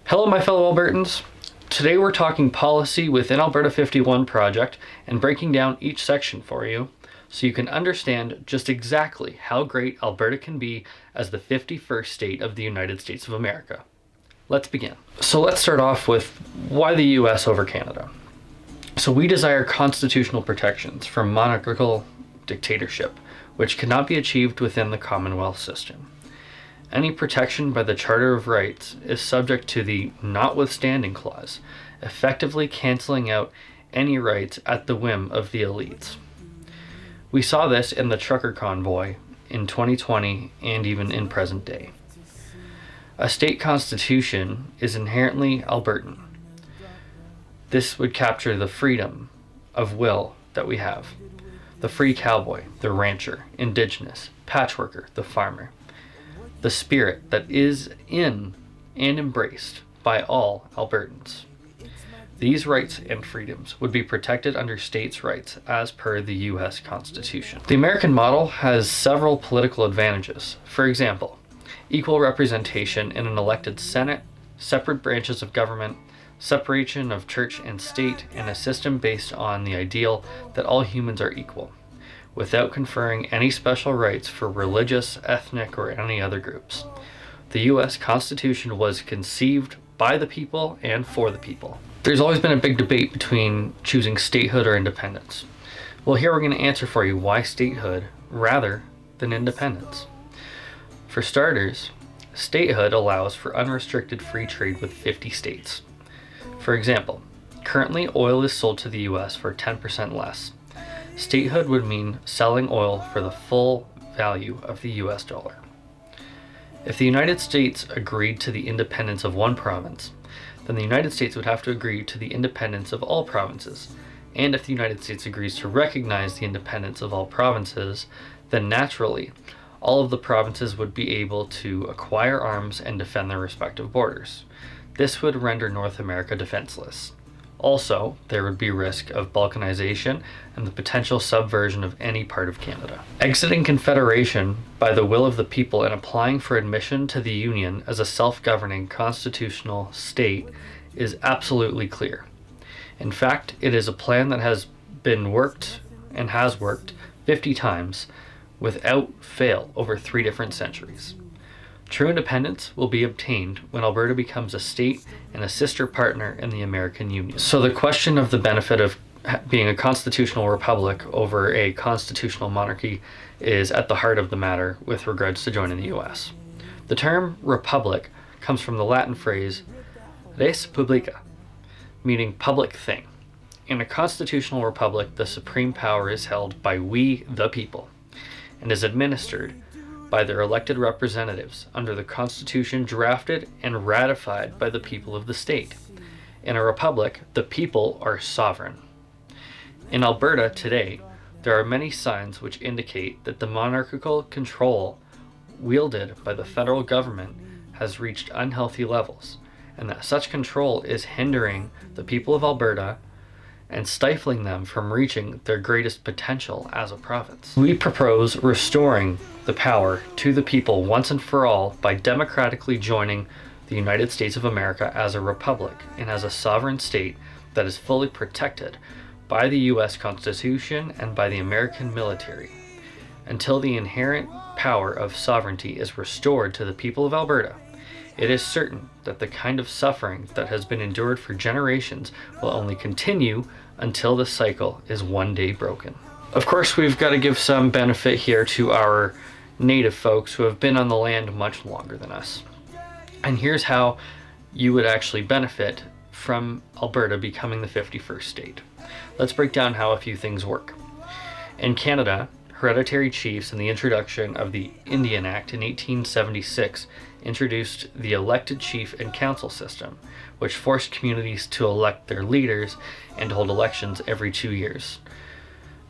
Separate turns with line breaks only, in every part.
Hello, my fellow Albertans. Today we're talking policy within Alberta 51 project and breaking down each section for you so you can understand just exactly how great Alberta can be as the 51st state of the United States of America. Let's begin. So let's start off with why the US over Canada. So we desire constitutional protections from monarchical dictatorship, which cannot be achieved within the Commonwealth system. Any protection by the Charter of Rights is subject to the notwithstanding clause, effectively canceling out any rights at the whim of the elites. We saw this in the trucker convoy in 2020 and even in present day. A state constitution is inherently Albertan. This would capture the freedom of will that we have. The free cowboy, the rancher, indigenous, patchworker, the farmer. The spirit that is in and embraced by all Albertans. These rights and freedoms would be protected under states' rights as per the U.S. Constitution. The American model has several political advantages. For example, equal representation in an elected Senate, separate branches of government, separation of church and state, and a system based on the ideal that all humans are equal, without conferring any special rights for religious, ethnic, or any other groups. The U.S. Constitution was conceived by the people and for the people. There's always been a big debate between choosing statehood or independence. Well, here we're going to answer for you why statehood rather than independence. For starters, statehood allows for unrestricted free trade with 50 states. For example, currently oil is sold to the U.S. for 10% less. Statehood would mean selling oil for the full value of the US dollar. If the United States agreed to the independence of one province, then the United States would have to agree to the independence of all provinces. And if the United States agrees to recognize the independence of all provinces, then naturally, all of the provinces would be able to acquire arms and defend their respective borders. This would render North America defenseless. Also, there would be risk of balkanization and the potential subversion of any part of Canada. Exiting Confederation by the will of the people and applying for admission to the Union as a self-governing constitutional state is absolutely clear. In fact, it is a plan that has been worked and has worked 50 times without fail over 3 different centuries. True independence will be obtained when Alberta becomes a state and a sister partner in the American Union. So the question of the benefit of being a constitutional republic over a constitutional monarchy is at the heart of the matter with regards to joining the US. The term republic comes from the Latin phrase res publica, meaning public thing. In a constitutional republic, the supreme power is held by we, the people, and is administered by their elected representatives under the Constitution drafted and ratified by the people of the state. In a republic, the people are sovereign. In Alberta today, there are many signs which indicate that the monarchical control wielded by the federal government has reached unhealthy levels, and that such control is hindering the people of Alberta and stifling them from reaching their greatest potential as a province. We propose restoring the power to the people once and for all by democratically joining the United States of America as a republic and as a sovereign state that is fully protected by the U.S. Constitution and by the American military. Until the inherent power of sovereignty is restored to the people of Alberta, it is certain that the kind of suffering that has been endured for generations will only continue until the cycle is one day broken. Of course, we've got to give some benefit here to our native folks who have been on the land much longer than us. And here's how you would actually benefit from Alberta becoming the 51st state. Let's break down how a few things work. In Canada, hereditary chiefs and the introduction of the Indian Act in 1876 introduced the elected chief and council system, which forced communities to elect their leaders and hold elections every 2 years.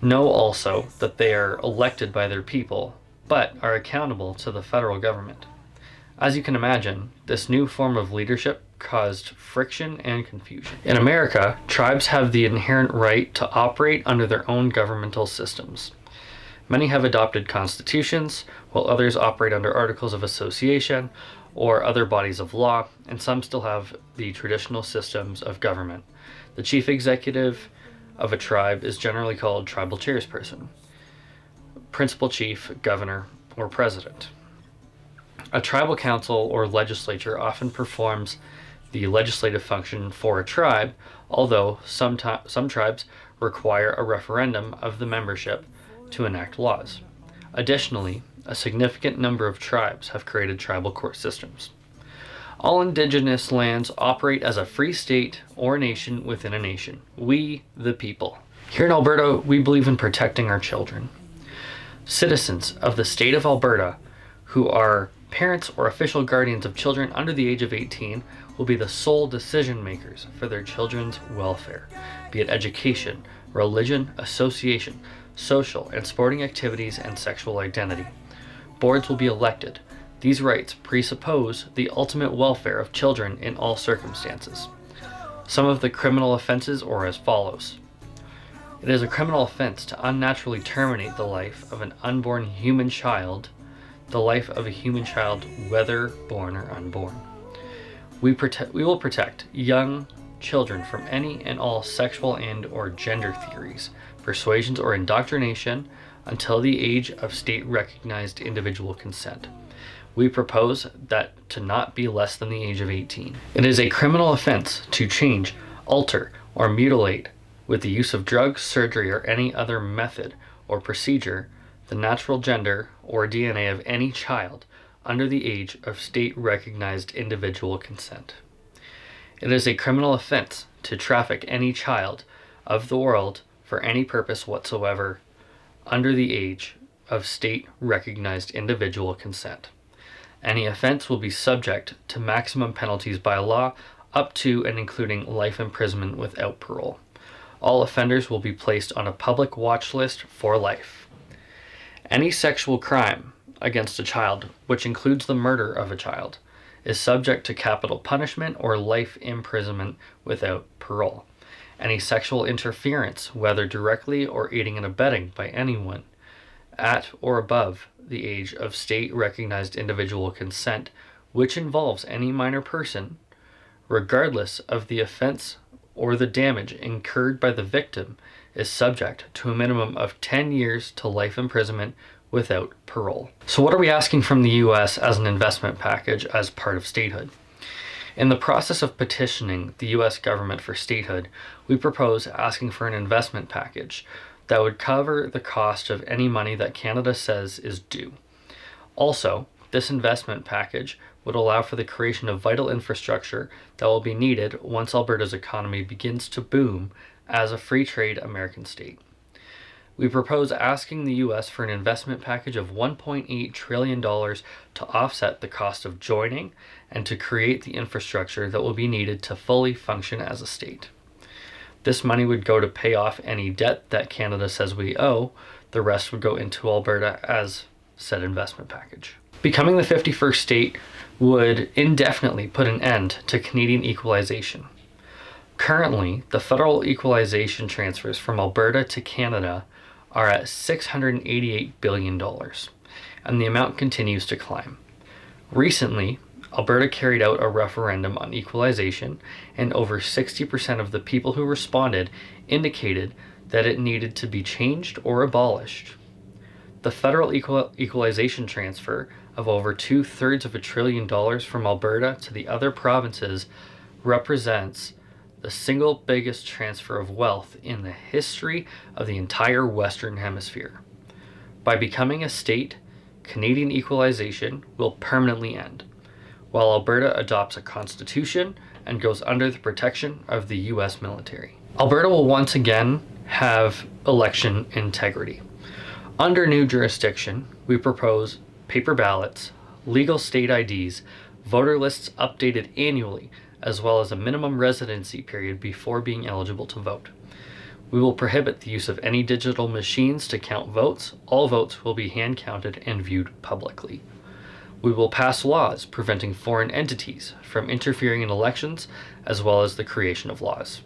Know also that they are elected by their people, but are accountable to the federal government. As you can imagine, this new form of leadership caused friction and confusion. In America, tribes have the inherent right to operate under their own governmental systems. Many have adopted constitutions, while others operate under articles of association, or other bodies of law, and some still have the traditional systems of government. The chief executive of a tribe is generally called tribal chairperson, principal chief, governor, or president. A tribal council or legislature often performs the legislative function for a tribe, although some tribes require a referendum of the membership to enact laws. Additionally, a significant number of tribes have created tribal court systems. All indigenous lands operate as a free state or nation within a nation. We, the people. Here in Alberta, we believe in protecting our children. Citizens of the state of Alberta who are parents or official guardians of children under the age of 18 will be the sole decision makers for their children's welfare, be it education, religion, association, social and sporting activities, and sexual identity. Boards will be elected. These rights presuppose the ultimate welfare of children in all circumstances. Some of the criminal offenses are as follows. It is a criminal offense to unnaturally terminate the life of an unborn human child, the life of a human child, whether born or unborn. We will protect young children from any and all sexual and or gender theories, persuasions, or indoctrination until the age of state-recognized individual consent. We propose that to not be less than the age of 18. It is a criminal offense to change, alter, or mutilate with the use of drugs, surgery, or any other method or procedure the natural gender or DNA of any child under the age of state-recognized individual consent. It is a criminal offense to traffic any child of the world for any purpose whatsoever under the age of state-recognized individual consent. Any offense will be subject to maximum penalties by law up to and including life imprisonment without parole. All offenders will be placed on a public watch list for life. Any sexual crime against a child, which includes the murder of a child, is subject to capital punishment or life imprisonment without parole. Any sexual interference, whether directly or aiding and abetting by anyone at or above the age of state-recognized individual consent, which involves any minor person, regardless of the offense or the damage incurred by the victim, is subject to a minimum of 10 years to life imprisonment without parole. So what are we asking from the U.S. as an investment package as part of statehood? In the process of petitioning the U.S. government for statehood, we propose asking for an investment package that would cover the cost of any money that Canada says is due. Also, this investment package would allow for the creation of vital infrastructure that will be needed once Alberta's economy begins to boom as a free trade American state. We propose asking the U.S. for an investment package of $1.8 trillion to offset the cost of joining and to create the infrastructure that will be needed to fully function as a state. This money would go to pay off any debt that Canada says we owe. The rest would go into Alberta as said investment package. Becoming the 51st state would indefinitely put an end to Canadian equalization. Currently, the federal equalization transfers from Alberta to Canada are at $688 billion, and the amount continues to climb. Recently, Alberta carried out a referendum on equalization, and over 60% of the people who responded indicated that it needed to be changed or abolished. The federal equalization transfer of over 2/3 of $1 trillion from Alberta to the other provinces represents the single biggest transfer of wealth in the history of the entire Western Hemisphere. By becoming a state, Canadian equalization will permanently end, while Alberta adopts a constitution and goes under the protection of the U.S. military. Alberta will once again have election integrity. Under new jurisdiction, we propose paper ballots, legal state IDs, voter lists updated annually, as well as a minimum residency period before being eligible to vote. We will prohibit the use of any digital machines to count votes. All votes will be hand counted and viewed publicly. We will pass laws preventing foreign entities from interfering in elections, as well as the creation of laws.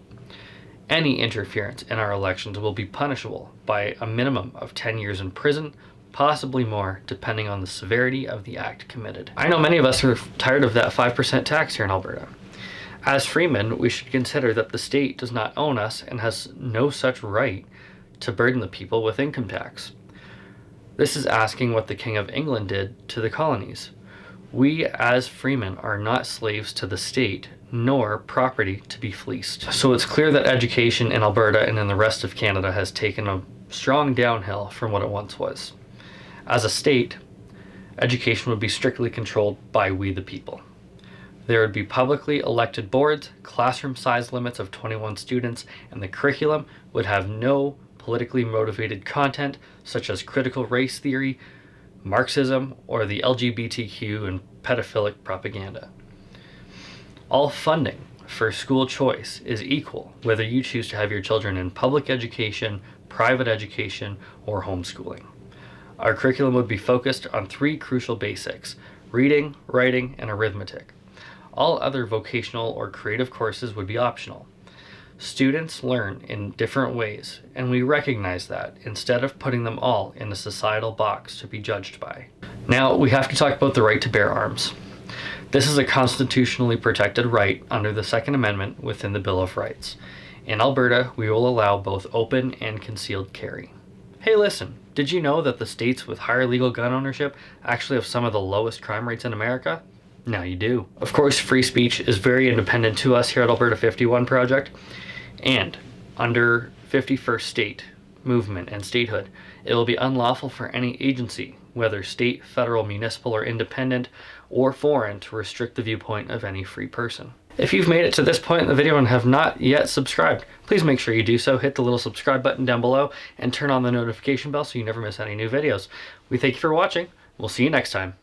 Any interference in our elections will be punishable by a minimum of 10 years in prison, possibly more, depending on the severity of the act committed. I know many of us are tired of that 5% tax here in Alberta. As freemen, we should consider that the state does not own us and has no such right to burden the people with income tax. This is asking what the King of England did to the colonies. We as freemen are not slaves to the state, nor property to be fleeced. So it's clear that education in Alberta and in the rest of Canada has taken a strong downhill from what it once was. As a state, education would be strictly controlled by we the people. There would be publicly elected boards, classroom size limits of 21 students, and the curriculum would have no politically motivated content such as critical race theory, Marxism, or the LGBTQ and pedophilic propaganda. All funding for school choice is equal, whether you choose to have your children in public education, private education, or homeschooling. Our curriculum would be focused on 3 crucial basics: reading, writing, and arithmetic. All other vocational or creative courses would be optional. Students learn in different ways, and we recognize that instead of putting them all in a societal box to be judged by. Now, we have to talk about the right to bear arms. This is a constitutionally protected right under the Second Amendment within the Bill of Rights. In Alberta, we will allow both open and concealed carry. Hey, listen, did you know that the states with higher legal gun ownership actually have some of the lowest crime rates in America? Now you do. Of course, free speech is very independent to us here at Alberta 51 Project, and under 51st state movement and statehood, it will be unlawful for any agency, whether state, federal, municipal, or independent, or foreign, to restrict the viewpoint of any free person. If you've made it to this point in the video and have not yet subscribed, please make sure you do so. Hit the little subscribe button down below and turn on the notification bell so you never miss any new videos. We thank you for watching. We'll see you next time.